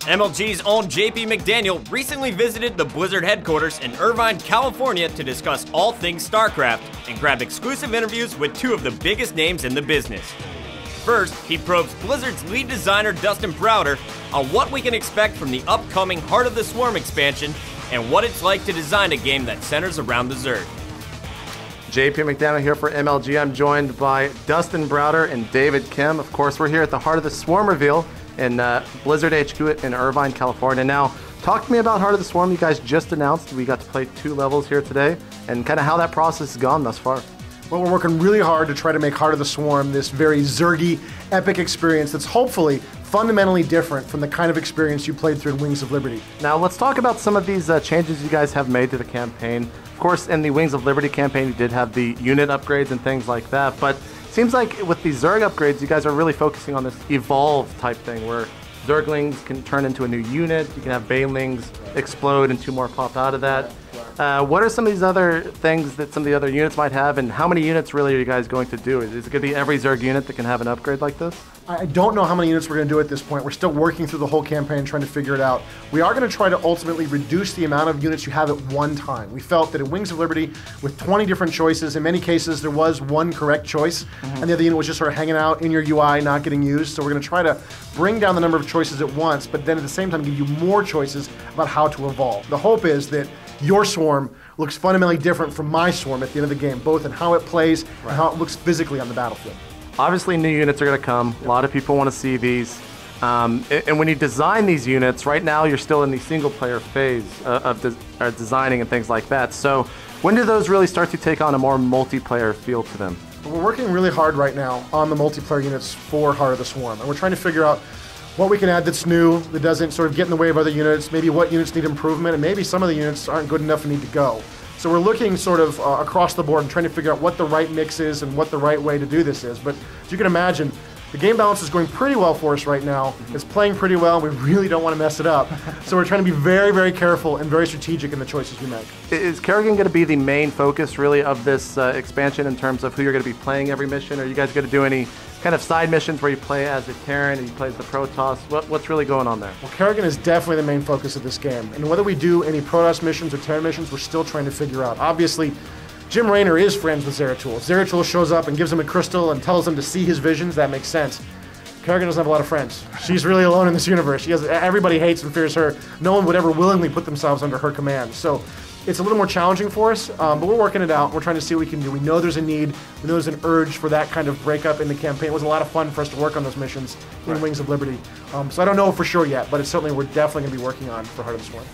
MLG's own JP McDaniel recently visited the Blizzard headquarters in Irvine, California to discuss all things Starcraft and grab exclusive interviews with two of the biggest names in the business. First, he probes Blizzard's lead designer Dustin Browder on what we can expect from the upcoming Heart of the Swarm expansion and what it's like to design a game that centers around the Zerg. JP McDaniel here for MLG. I'm joined by Dustin Browder and David Kim. Of course, we're here at the Heart of the Swarm reveal in Blizzard HQ in Irvine, California. Now, talk to me about Heart of the Swarm. You guys just announced we got to play 2 levels here today, and kind of how that process has gone thus far. Well, we're working really hard to try to make Heart of the Swarm this very Zergy, epic experience that's hopefully fundamentally different from the kind of experience you played through in Wings of Liberty. Now, let's talk about some of these changes you guys have made to the campaign. Of course, in the Wings of Liberty campaign, you did have the unit upgrades and things like that, but it seems like with the Zerg upgrades, you guys are really focusing on this evolve type thing where Zerglings can turn into a new unit, you can have Banelings explode and 2 more pop out of that. What are some of these other things that some of the other units might have, and how many units really are you guys going to do? Is it going to be every Zerg unit that can have an upgrade like this? I don't know how many units we're going to do at this point. We're still working through the whole campaign trying to figure it out. We are going to try to ultimately reduce the amount of units you have at one time. We felt that in Wings of Liberty, with 20 different choices, in many cases there was one correct choice, and the other unit was just sort of hanging out in your UI, not getting used. So we're going to try to bring down the number of choices at once, but then at the same time give you more choices about how to evolve. The hope is that your swarm looks fundamentally different from my swarm at the end of the game, both in how it plays and how it looks physically on the battlefield. Obviously, new units are going to come. A lot of people want to see these. And when you design these units, right now you're still in the single-player phase of designing and things like that. So when do those really start to take on a more multiplayer feel to them? We're working really hard right now on the multiplayer units for Heart of the Swarm, and we're trying to figure out what we can add that's new, that doesn't sort of get in the way of other units, maybe what units need improvement, and maybe some of the units aren't good enough and need to go. So we're looking sort of across the board and trying to figure out what the right mix is and what the right way to do this is. But as you can imagine, the game balance is going pretty well for us right now. It's playing pretty well, and we really don't want to mess it up. So we're trying to be very, very careful and very strategic in the choices we make. Is Kerrigan going to be the main focus, really, of this expansion in terms of who you're going to be playing every mission? Are you guys going to do any kind of side missions where you play as a Terran and you play as the Protoss? What's really going on there? Well, Kerrigan is definitely the main focus of this game. And whether we do any Protoss missions or Terran missions, we're still trying to figure out. Obviously, Jim Raynor is friends with Zeratul. Zeratul shows up and gives him a crystal and tells him to see his visions. That makes sense. Kerrigan doesn't have a lot of friends. She's really alone in this universe. Everybody hates and fears her. No one would ever willingly put themselves under her command. So it's a little more challenging for us, but we're working it out. We're trying to see what we can do. We know there's a need. We know there's an urge for that kind of breakup in the campaign. It was a lot of fun for us to work on those missions in Wings of Liberty. So I don't know for sure yet, but it's certainly we're definitely going to be working on for Heart of the Swarm.